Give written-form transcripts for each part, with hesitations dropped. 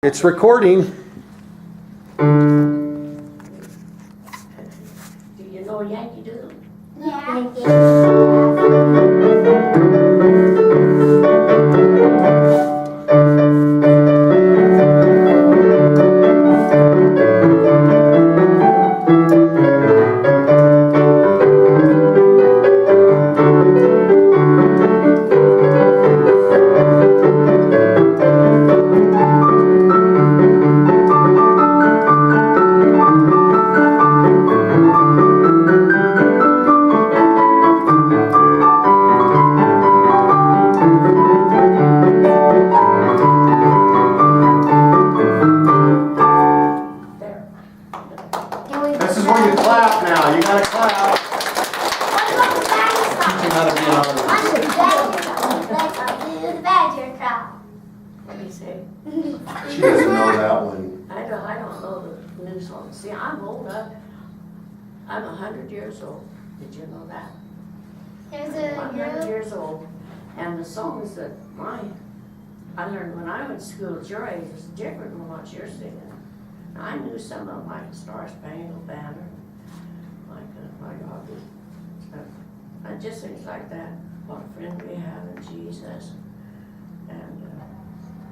It's recording. Do you know Yankee Doodle? This is when you clap now. You gotta clap. Teach him how to be an artist. Let me see. She doesn't know that one. I don't know the new song. See, I'm old. I'm 100 years old. Did you know that? I'm 100 years old. And the songs that I learned when I went to school at your age was different from what you're singing. I knew some of them, like Star Spangled Banner, like My God, and just things like that. What a friend we have in Jesus, and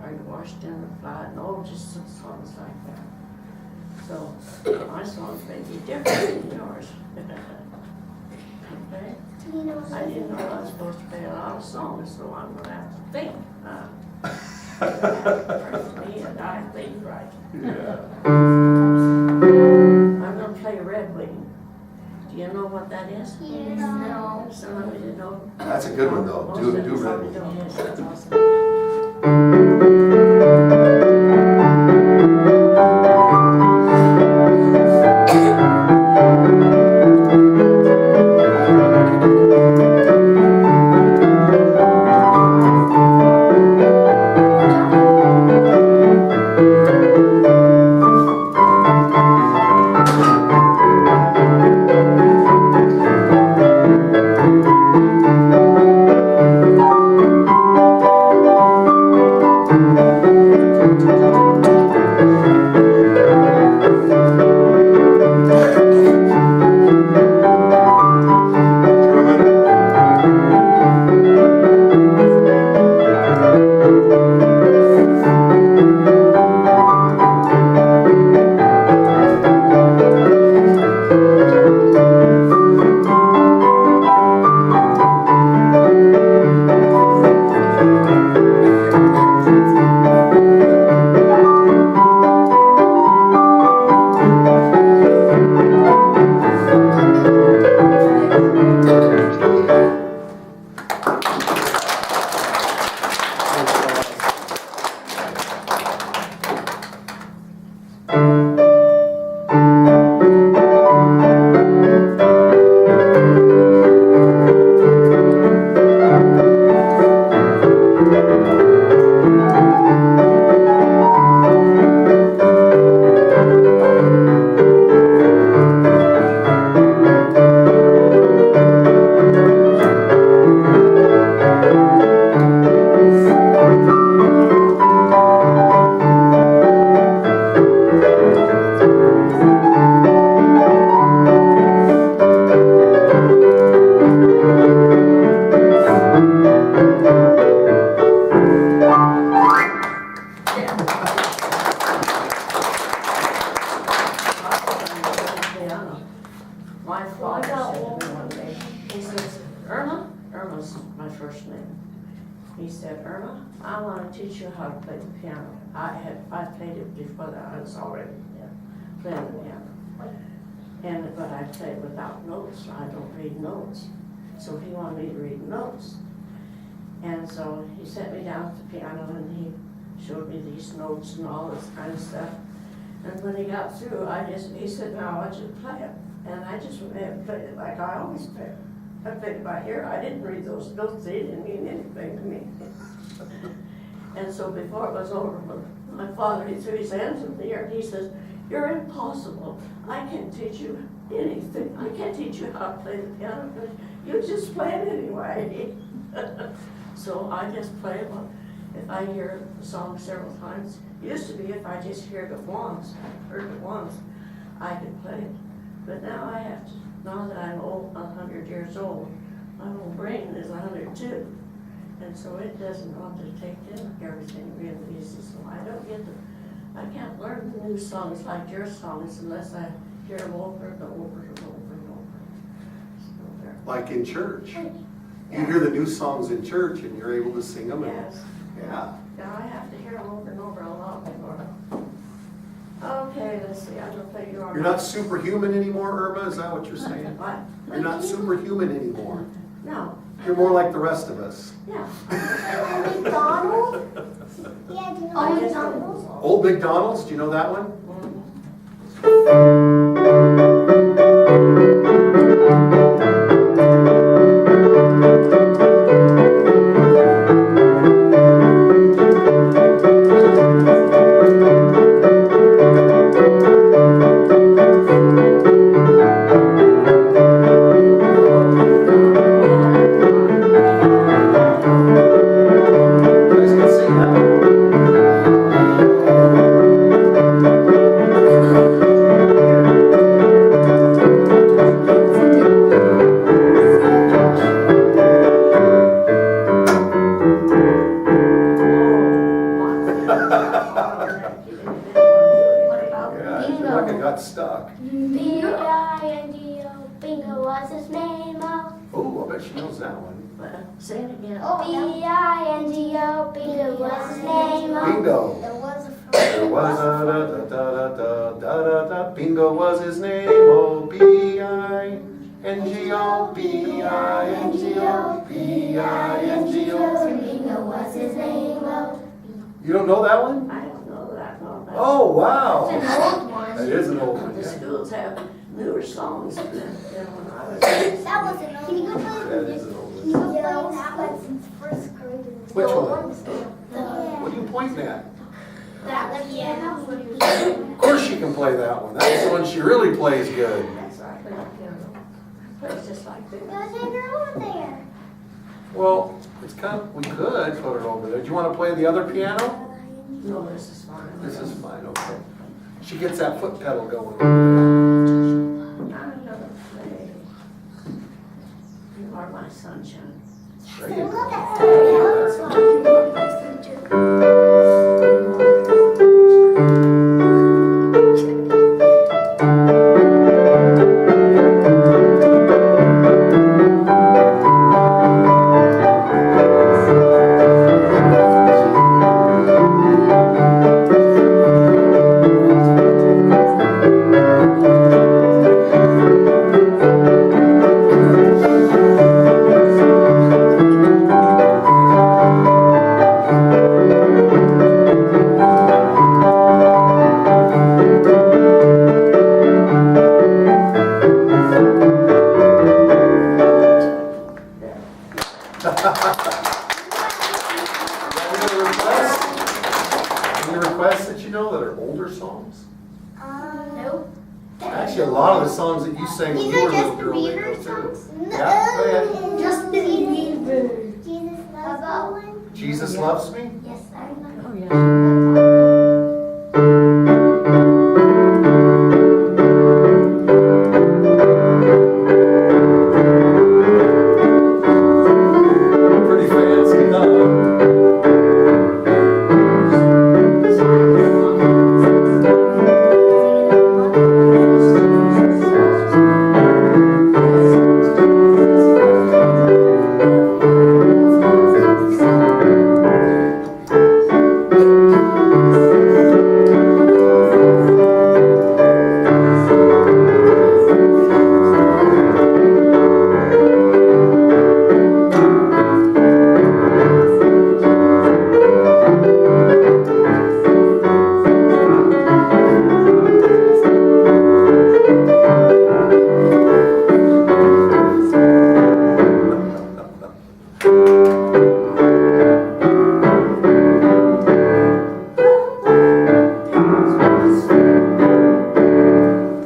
Are You Washed in the Flood, and all just some songs like that. So my songs may be different than yours. Okay? I didn't know I was supposed to play a lot of songs, so I'm gonna have to think. For me, and I think right. Yeah. I'm gonna play Red Wing. Do you know what that is? No. Some of you know. That's a good one though. Most Do of you Red probably Wing. don't. Yes, that's awesome. My father said to me one day, he says, Erma's my first name. He said, Erma, I want to teach you how to play the piano. I played it before that. I was already playing the piano. But I played without notes. I don't read notes. So he wanted me to read notes. And so he set me down at the piano and he showed me these notes and all this kind of stuff. And when he got through, he said, now I want you to play it. And I just played it like I always play it. I played it by ear. I didn't read those notes. They didn't mean anything to me. And so before it was over, my father, he threw his hands in the air and he says, you're impossible. I can't teach you anything. I can't teach you how to play the piano because you just play it anyway. So I just play it. If I hear the song several times, Used to be if I just heard it once, I could play it. But now I have to, now that I'm 100 years old, my whole brain is 102. And so it doesn't want to take in everything real easy. So I don't get to, I can't learn new songs like your songs unless I hear them over and over and over and over. So there. Like in church. You hear the new songs in church and you're able to sing them. Yes. Yeah. Yeah, I have to hear them over and over a lot before. Okay, let's see, I'm gonna play you on. You're not superhuman anymore, Irma? Is that what you're saying? What? You're not superhuman anymore. No, You're more like the rest of us. yeah. McDonald? Yeah, do you know I just McDonald's? don't- Old McDonald's, do you know that one? Mhm. You guys can sing that. Yeah, I feel like I got stuck. B-I-N-G-O, bingo was his name, oh. Oh, I bet she knows that one. Say it again. B-I-N-G-O, bingo was his name, oh. Bingo. There was a There was a da-da-da-da-da-da-da-da. Bingo was his name, oh, B-I-N-G-O, B-I-N-G-O, B-I-N-G-O. bingo was his name, oh. You don't know that one? I don't know that one. Oh, wow. It's an old one. That is an old one, The yeah. schools have newer songs than when I was. That was an old one. Can you go play That is an old Can you one. go play that one since first grade? Which one? Yeah. What are you pointing at? That one, yeah. Of course she can play that one. That's the one she really plays good. That's right, I play the piano. Plays just like Go that. take her over there. Well, it's kind of, we could put her over there. Do you want to play the other piano? No, this is fine. This is fine, okay. She gets that foot pedal going. I'm gonna play. You are my sunshine. There you Look go. at Any requests that you know that are older songs? Nope. Actually, a lot of the songs that you sang when These you are were a little Justin girl, they Bieber know too. songs? Yeah, go ahead. Justin Bieber. Jesus loves Jesus loves me? me? Yes, I know. Oh, yeah. Pretty fancy, huh?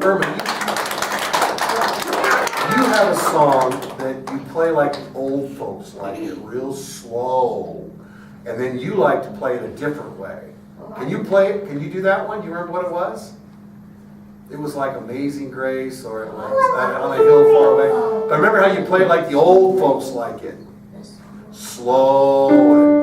Irma, you have a song that you play like old folks like it, real slow, and then you like to play it a different way. Oh, Can you play it? Can you do that one? Do you remember what it was? It was like Amazing Grace, or it was on a hill far away. But remember how you play it like the old folks like it? Slow and...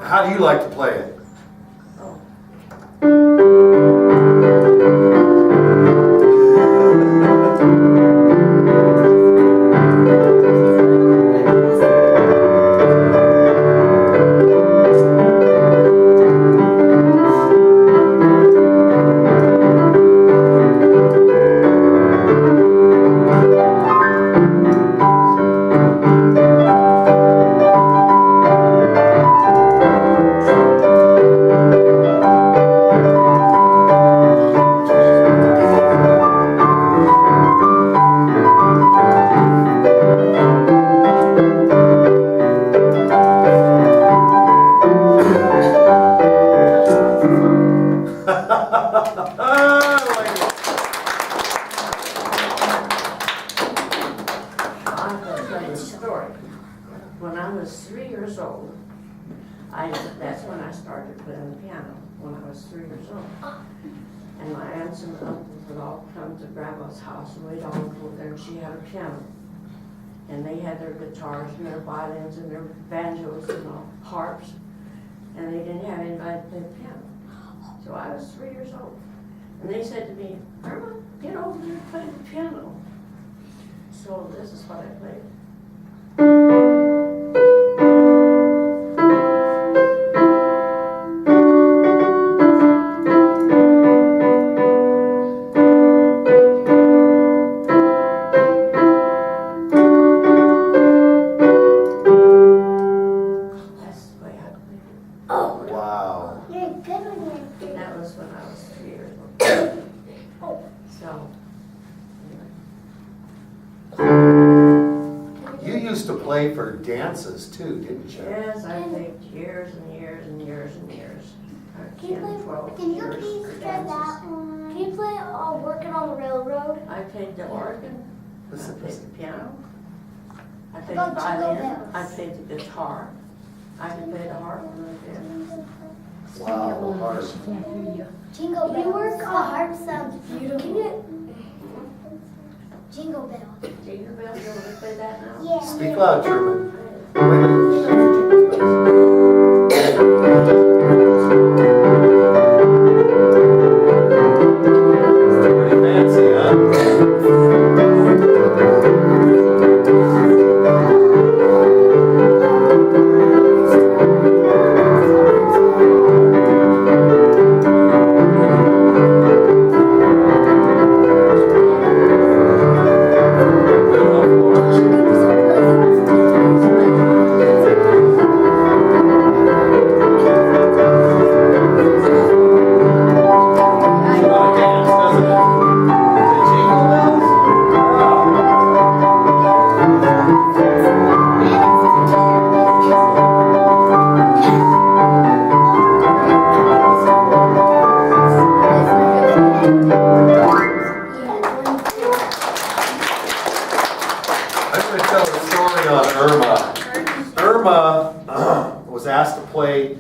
How do you like to play it? When I was 3 years old, that's when I started playing the piano, when I was 3 years old. And my aunts and uncles would all come to Grandma's house, and we'd all go there, and she had a piano. And they had their guitars and their violins and their banjos and harps, and they didn't have anybody to play the piano. So I was 3 years old. And they said to me, Erma, get over there and play the piano. So this is what I played. For dances too, didn't you? Yes, I played years and years and years and years. Can you please try that one? Can you play Working on the Railroad? I played the organ. I played the piano. I played the About Jingle violin. Bells? I played the guitar. I can play the harp a little bit. Wow, harp. Jingle Bells. You work on harp sounds beautiful. Jingle Bells. Jingle bells, you want to play that now? Yeah. Speak loud, Jerome. Pretty fancy, huh? Erma was asked to play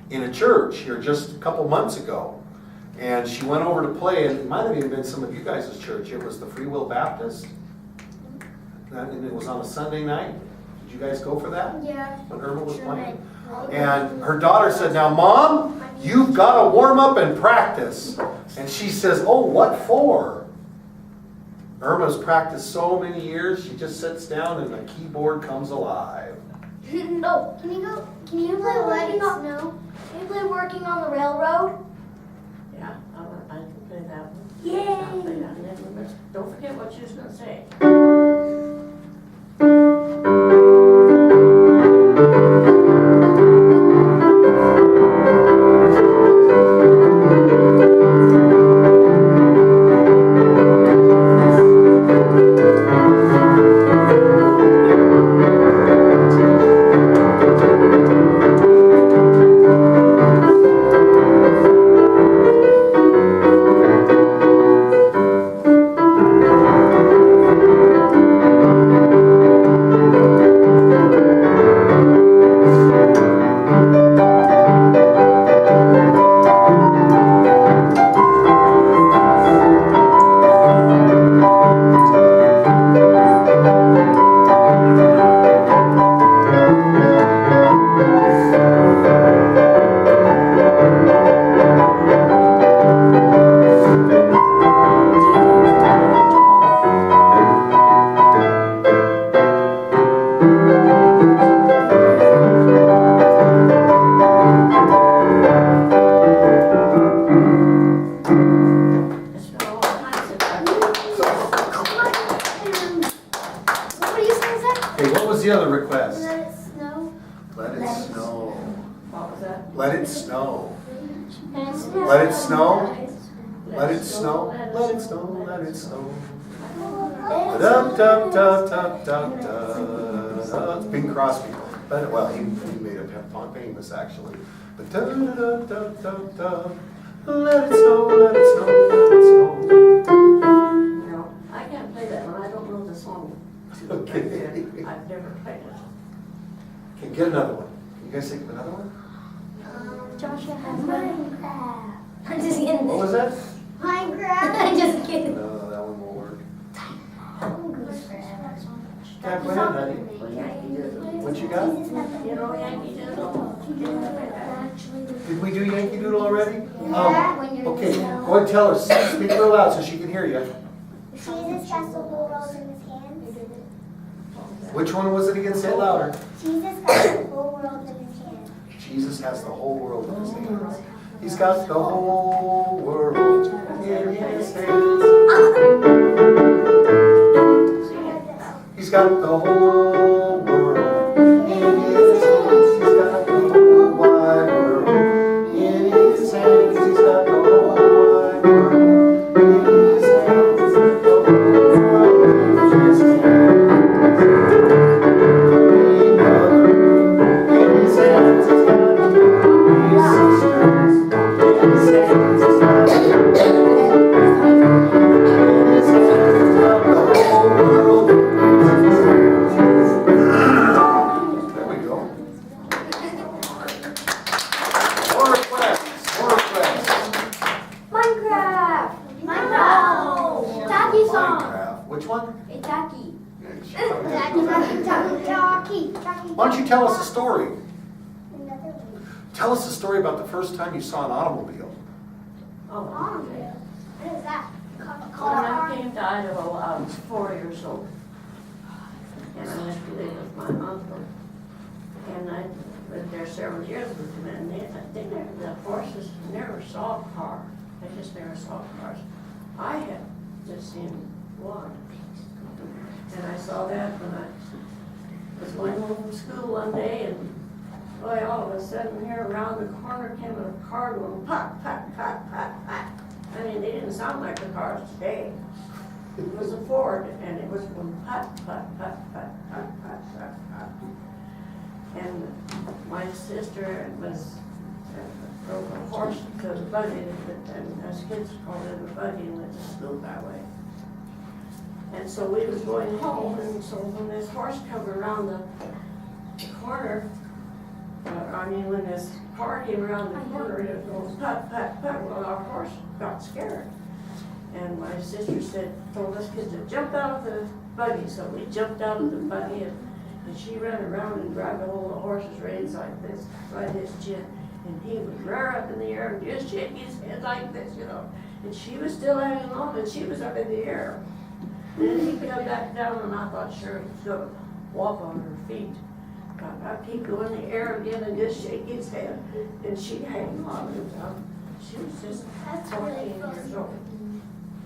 in a church here just a couple months ago. And she went over to play, and it might have even been some of you guys' church. It was the Free Will Baptist. And it was on a Sunday night. Did you guys go for that? Yeah. When Erma was playing? And her daughter said, now, Mom, you've got to warm up and practice. And she says, oh, what for? Erma's practiced so many years, she just sits down and the keyboard comes alive. No. Can you play working on snow? Can you play working on the railroad? Yeah, I can play that one. Yay! I'll play that one. But don't forget what you was gonna say. Okay, what was the other request? Let it snow. Let it snow. What was that? Let it snow. Let Let it snow. Let it snow. Let it snow. Let it snow. Da da da da da da. It's Bing Crosby. But, well, he made it famous actually. But da da da da da. Let it snow. Let it snow. Let it snow. No, I can't play that one. I don't know the song. Okay. I've never played it. Okay, get another one. Can you guys think of another one? Joshua has Minecraft. I'm just kidding. What was that? Minecraft. I'm just kidding. No, that one won't work. Jack, go ahead, honey. What you got? You know Yankee Doodle? Did we do Yankee Doodle already? When you're Okay, little. go ahead and tell her. Speak real loud so she can hear you. Jesus has the whole world in his hands. Which one was it again? Say it louder. Jesus got the whole world in his hands. Jesus has the whole world in his hands. He's got the whole world in his hands. He's got the whole world in his hands. He's got the whole wide world in his hands. He's got the whole wide world in his hands. He's got the whole world in his hands. In his hands, he's got his sisters. In his hands, he's got in his hands, he's got the whole world. There we go. More requests. More requests. Minecraft. Minecraft. Taki song. Minecraft. Which one? It's Taki. Why don't you tell us a story? Tell us a story about the first time you saw an automobile. Oh, What is that? when I came to Idaho, I was 4 years old. And I went to live with my uncle. And I lived there several years with him. And the horses never saw a car. They just never saw cars. I had just seen one. And I saw that when I was going home from school one day, and boy, all of a sudden here around the corner came a car going pop, pop, pop, pop, pop. I mean, they didn't sound like the cars today. It was a Ford, and it was going pop, pop, pop, pop, pop, pop, pop, pop. And my sister was drove a horse to the buggy, and us kids called it a buggy, and went to school that way. And so we was going home, and so when this horse come around the corner, when this car came around the corner, it goes put, put, put. Well, our horse got scared. And my sister told us kids to jump out of the buggy. So we jumped out of the buggy, and she ran around and grabbed a hold of the horse's reins like this, right his chin. And he would rear up in the air and just shake his head like this, you know. And she was still hanging on, and she was up in the air. Then he come back down, and I thought, sure, he's gonna walk on her feet. But I keep going in the air again and just shake his head, and she'd hang on. And she was just That's 14 really years old.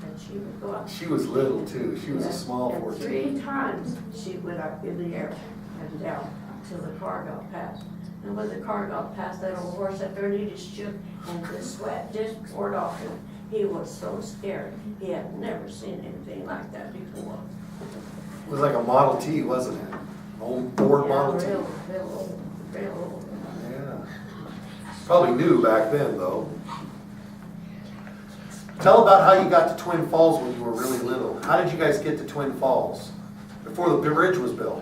And she would go up. She was little too. She was a Yeah. small And 14. 3 times she went up in the air and down till the car got past. And when the car got past that old horse up there, he just shook and the sweat just poured off him. He was so scared. He had never seen anything like that before. It was like a Model T, wasn't it? Old Ford Model T. Real old, real old. Yeah. Probably new back then, though. Tell about how you got to Twin Falls when you were really little. How did you guys get to Twin Falls before the bridge was built?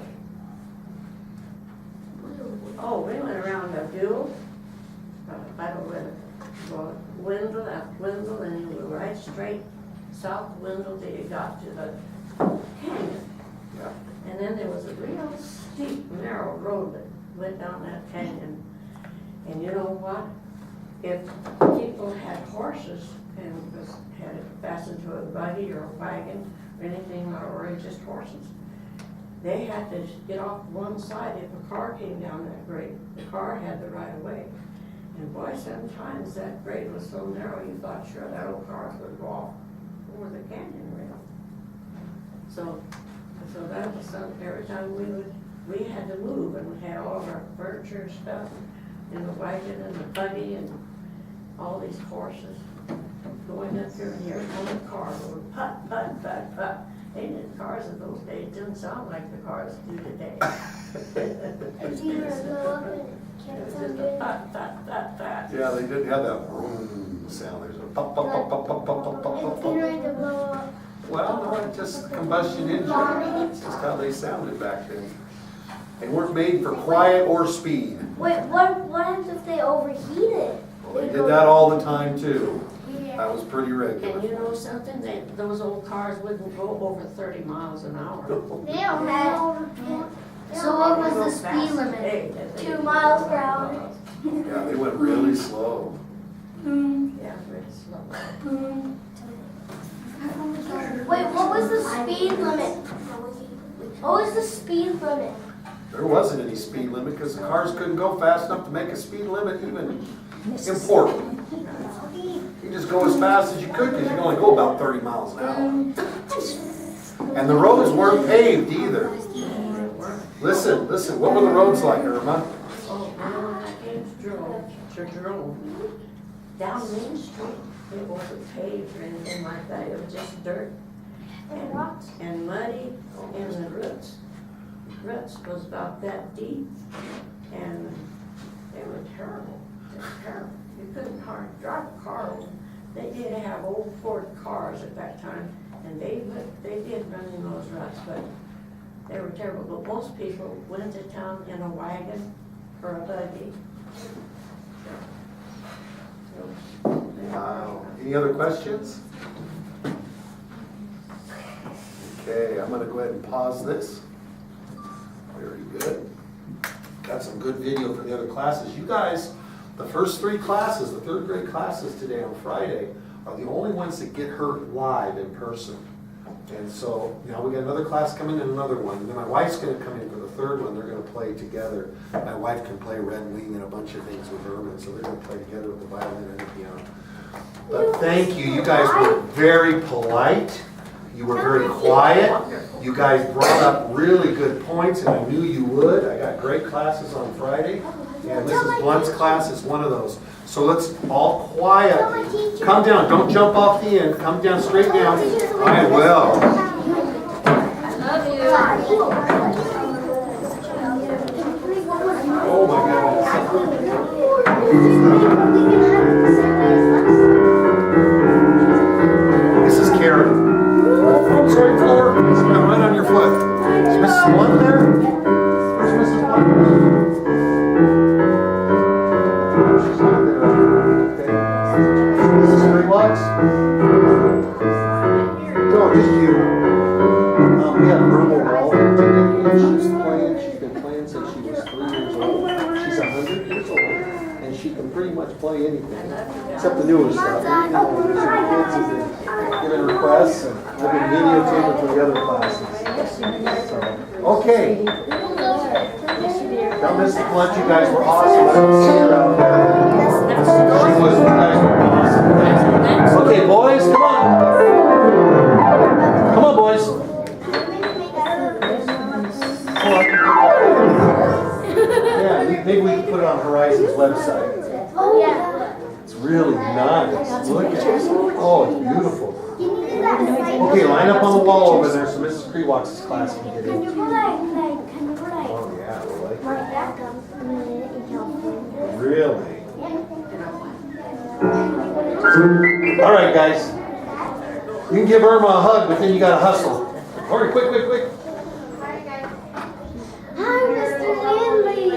Oh, we went around the Duel, I don't know, well, Wendell, and you went right straight south Wendell till you got to the canyon. Yeah. And then there was a real steep, narrow road that went down that canyon. And you know what? If people had horses and had it fastened to a buggy or a wagon or anything, or just horses, they had to get off one side if a car came down that grade. The car had the right of way. And boy, sometimes that grade was so narrow, you thought, sure, that old car could go off over the canyon rail. So that was something, every time we had to move, and we had all of our furniture and stuff in the wagon and the buggy and all these horses going up there, and here come the car going put, put, put, put. And the cars of those days didn't sound like the cars do today. If you were to go up and It kept was on just a doing put, put, put, put. Yeah, they didn't have that vroom sound. There's a pop, pop, pop, pop, pop, pop, pop, pop, it's pop. getting ready to blow up. Well, no, it's just combustion engine. That's just how they sounded back then. They weren't made for quiet or speed. Wait, what happens if they overheat it? Well, they did that all the time too. Yeah. That was pretty And regular. you know something, those old cars wouldn't go over 30 miles an hour. They don't have. So what was the speed limit? 2 miles per hour. Yeah, they went really slow. Yeah, very slow. Wait, what was the speed limit? What was the speed limit? There wasn't any speed limit because the cars couldn't go fast enough to make a speed limit even important. You just go as fast as you could because you can only go about 30 miles an hour. And the roads weren't paved either. Listen, what were the roads like, Erma? Oh, when I came to Jerome, down Main Street, it wasn't paved or anything like that, it was just dirt and muddy, and the roots was about that deep, and they were terrible. You couldn't hardly drive a car over. They did have old Ford cars at that time, and they did run in those ruts, but they were terrible. But most people went to town in a wagon or a buggy. Wow. Any other questions? Okay, I'm gonna go ahead and pause this. Very good. Got some good video for the other classes. You guys, the first 3 classes, the 3rd grade classes today on Friday, are the only ones that get heard live in person. And so now we got another class coming and another one. And then my wife's gonna come in for the 3rd one. They're gonna play together. My wife can play Red Wing and a bunch of things with Erma, so they're gonna play together with the violin and the piano. But thank you. You guys were very polite. You were very quiet. You guys brought up really good points, and I knew you would. I got great classes on Friday, and Mrs. Blunt's class is one of those. So let's all quietly come down. Don't jump off the end. Come down straight down. I will. Oh my goodness. This is Karen. I'm sorry, floor. I'm right on your foot. Is Mrs. Blunt there? Where's Mrs. Blunt? She's not there. Okay. Mrs. Greenwatts? No, just you. We have Erma Wall today. She's been playing since she was 3 years old. She's 100 years old, and she can pretty much to play anything, except the newer stuff. You know, these are kids as they get in requests, and I've been videotaping for the other classes. So, okay. Don't miss the lunch. You guys were awesome. I don't see her out there. She was. You guys were awesome. Okay, boys, come on. Come on, boys. Yeah, maybe we can put it on Horizon's website. Oh, yeah. It's really nice. Look at it. Oh, it's beautiful. Can you do that? Okay, line up on the wall over there so Mrs. Krewalks' class can get Can you in. go like, Oh, yeah, really? right back up in California? Really? All right, guys. You can give Erma a hug, but then you gotta hustle. Hurry, quick, quick, quick. Hi, Mr. Hanley.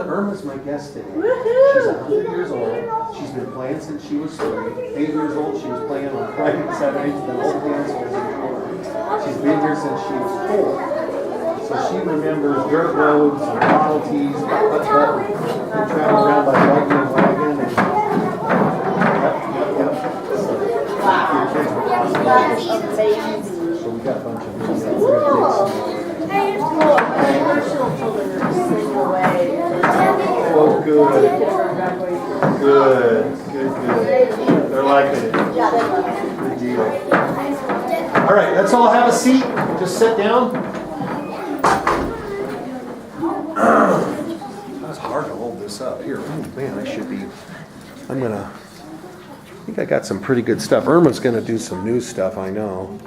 Erma's my guest today. She's 100 years old. She's been playing since she was 3. 8 years old, she was playing on Friday and Saturdays, the old dance halls. She's been here since she was 4. So she remembers dirt roads and Model Ts, and traveling around by wagon and wagon. And, yep. So we got a bunch of Oh, good. Good. They're liking it. Good deal. All right, let's all have a seat. Just sit down. That's hard to hold this up. Here, oh man, I think I got some pretty good stuff. Irma's gonna do some new stuff, I know.